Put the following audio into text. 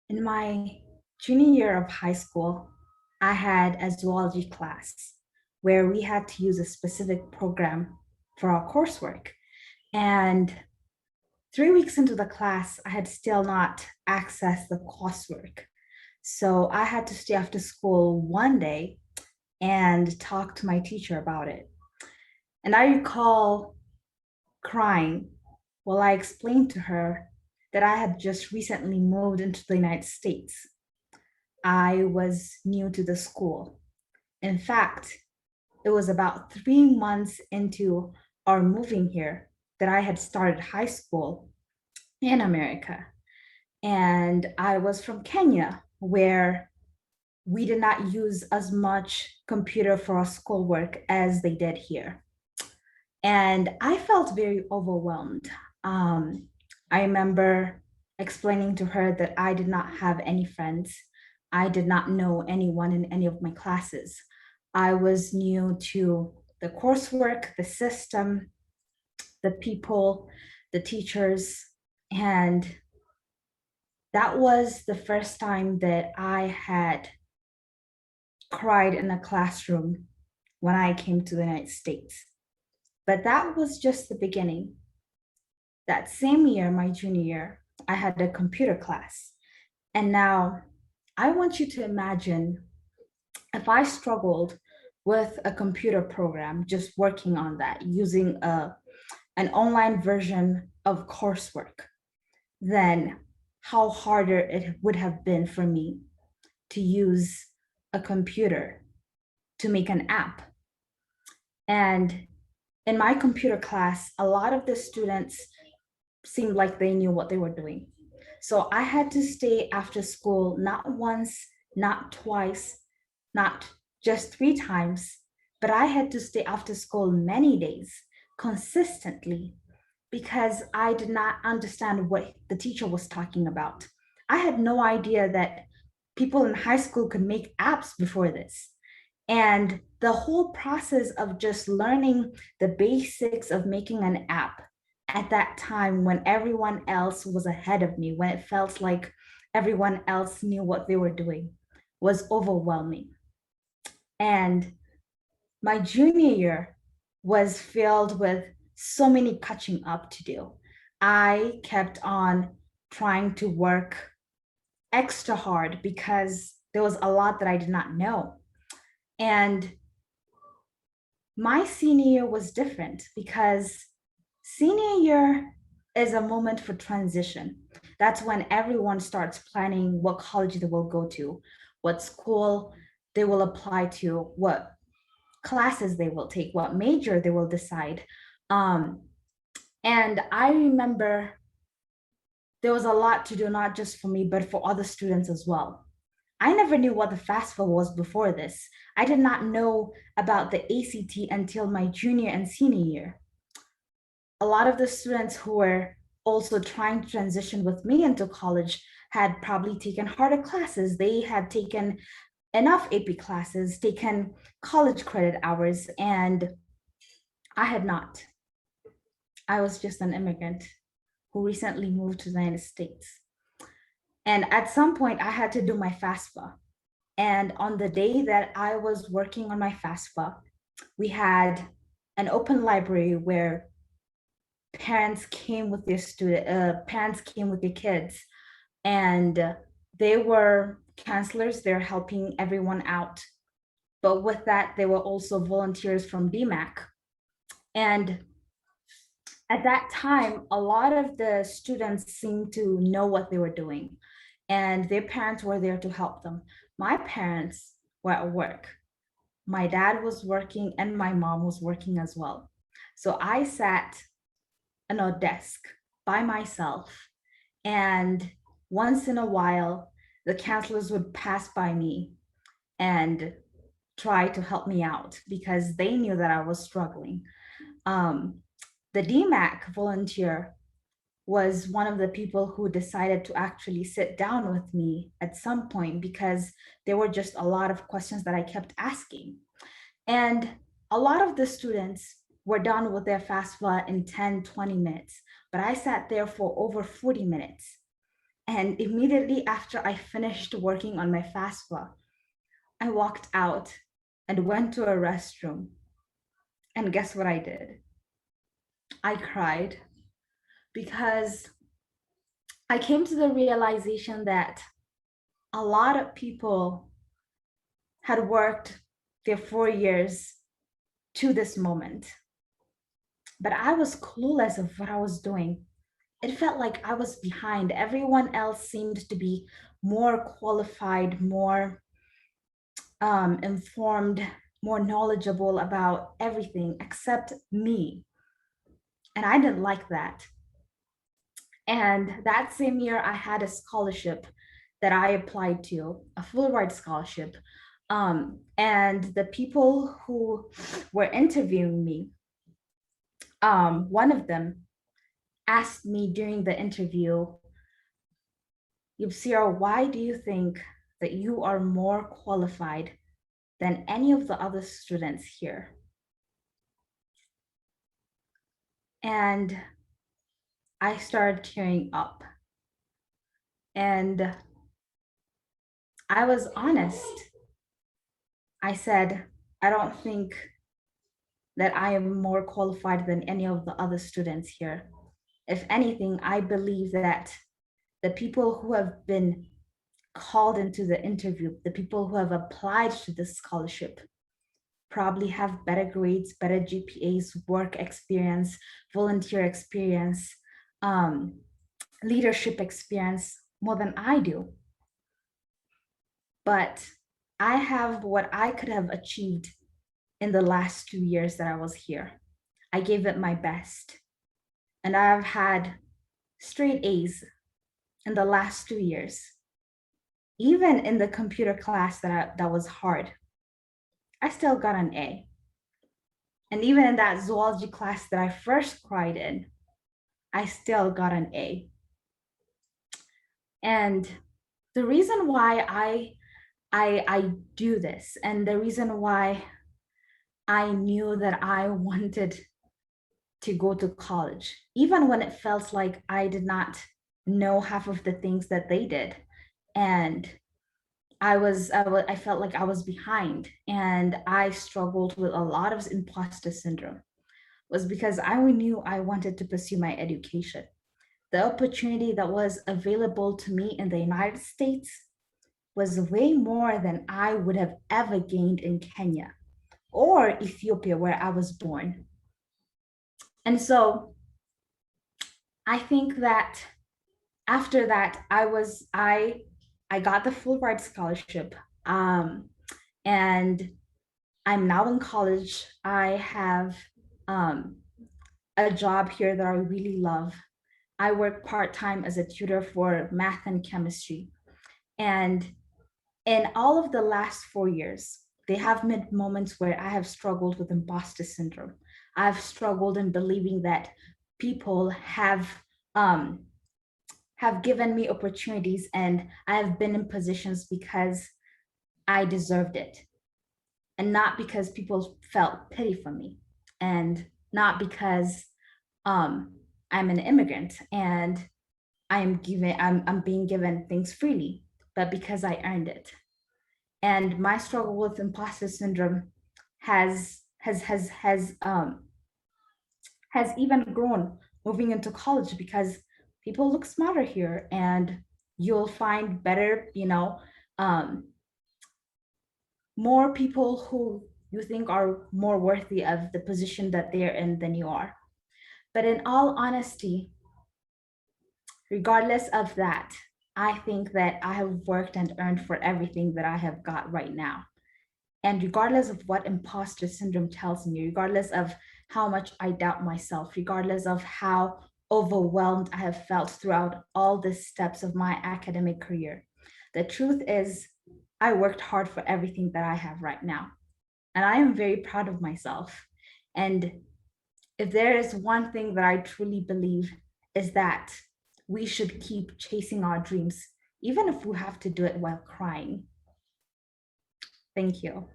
In my junior year of high school, I had a zoology class where we had to use a specific program for our coursework. And 3 weeks into the class, I had still not accessed the coursework. So I had to stay after school one day and talk to my teacher about it. And I recall crying while I explained to her that I had just recently moved into the United States. I was new to the school. In fact, it was about 3 months into our moving here that I had started high school in America. And I was from Kenya, where we did not use as much computer for our schoolwork as they did here. And I felt very overwhelmed. Um, I remember explaining to her that I did not have any friends. I did not know anyone in any of my classes. I was new to the coursework, the system, the people, the teachers. And that was the first time that I had cried in a classroom when I came to the United States. But that was just the beginning. That same year, my junior year, I had a computer class. And now I want you to imagine if I struggled with a computer program, just working on that, using an online version of coursework, then how harder it would have been for me to use a computer to make an app. And in my computer class, a lot of the students seemed like they knew what they were doing. So I had to stay after school, not once, not twice, not just 3 times, but I had to stay after school many days consistently because I did not understand what the teacher was talking about. I had no idea that people in high school could make apps before this. And the whole process of just learning the basics of making an app at that time when everyone else was ahead of me, when it felt like everyone else knew what they were doing, was overwhelming. And my junior year was filled with so many catching up to do. I kept on trying to work extra hard because there was a lot that I did not know. And my senior year was different because senior year is a moment for transition. That's when everyone starts planning what college they will go to, what school they will apply to, what classes they will take, what major they will decide. Um, and I remember there was a lot to do, not just for me, but for other students as well. I never knew what the FAFSA was before this. I did not know about the ACT until my junior and senior year. A lot of the students who were also trying to transition with me into college had probably taken harder classes. They had taken enough AP classes, taken college credit hours, and I had not. I was just an immigrant who recently moved to the United States. And at some point, I had to do my FAFSA. And on the day that I was working on my FAFSA, we had an open library where parents came with their kids, and they were counselors. They're helping everyone out. But with that, they were also volunteers from DMAC. And at that time, a lot of the students seemed to know what they were doing, and their parents were there to help them. My parents were at work. My dad was working, and my mom was working as well. So I sat on a desk by myself, and once in a while, the counselors would pass by me and try to help me out because they knew that I was struggling. Um, the DMAC volunteer was one of the people who decided to actually sit down with me at some point because there were just a lot of questions that I kept asking. And a lot of the students were done with their FAFSA in 10, 20 minutes, but I sat there for over 40 minutes. And immediately after I finished working on my FAFSA, I walked out and went to a restroom. And guess what I did? I cried because I came to the realization that a lot of people had worked their 4 years to this moment, but I was clueless of what I was doing. It felt like I was behind. Everyone else seemed to be more qualified, more informed, more knowledgeable about everything except me. And I didn't like that. And that same year, I had a scholarship that I applied to, a full ride scholarship. And the people who were interviewing me, one of them asked me during the interview, Yabsira, why do you think that you are more qualified than any of the other students here? And I started tearing up. And I was honest. I said, I don't think that I am more qualified than any of the other students here. If anything, I believe that the people who have been called into the interview, the people who have applied to this scholarship, probably have better grades, better GPAs, work experience, volunteer experience, um, leadership experience more than I do. But I have what I could have achieved in the last 2 years that I was here. I gave it my best. And I've had straight A's in the last 2 years. Even in the computer class that was hard, I still got an A. And even in that zoology class that I first cried in, I still got an A. And the reason why I do this, and the reason why I knew that I wanted to go to college, even when it felt like I did not know half of the things that they did. And I felt like I was behind, and I struggled with a lot of imposter syndrome, was because I knew I wanted to pursue my education. The opportunity that was available to me in the United States was way more than I would have ever gained in Kenya or Ethiopia, where I was born. And so I think that after that, I got the Fulbright scholarship. And I'm now in college. I have a job here that I really love. I work part-time as a tutor for math and chemistry. And in all of the last 4 years, they have been moments where I have struggled with imposter syndrome. I've struggled in believing that people have given me opportunities, and I have been in positions because I deserved it, and not because people felt pity for me, and not because um, I'm an immigrant and I'm being given things freely, but because I earned it. And my struggle with imposter syndrome has has has has um, has even grown moving into college, because people look smarter here, and you'll find better, more people who you think are more worthy of the position that they're in than you are. But in all honesty, regardless of that, I think that I have worked and earned for everything that I have got right now. And regardless of what imposter syndrome tells me, regardless of how much I doubt myself, regardless of how overwhelmed I have felt throughout all the steps of my academic career, the truth is, I worked hard for everything that I have right now. And I am very proud of myself. And if there is one thing that I truly believe, is that we should keep chasing our dreams, even if we have to do it while crying. Thank you.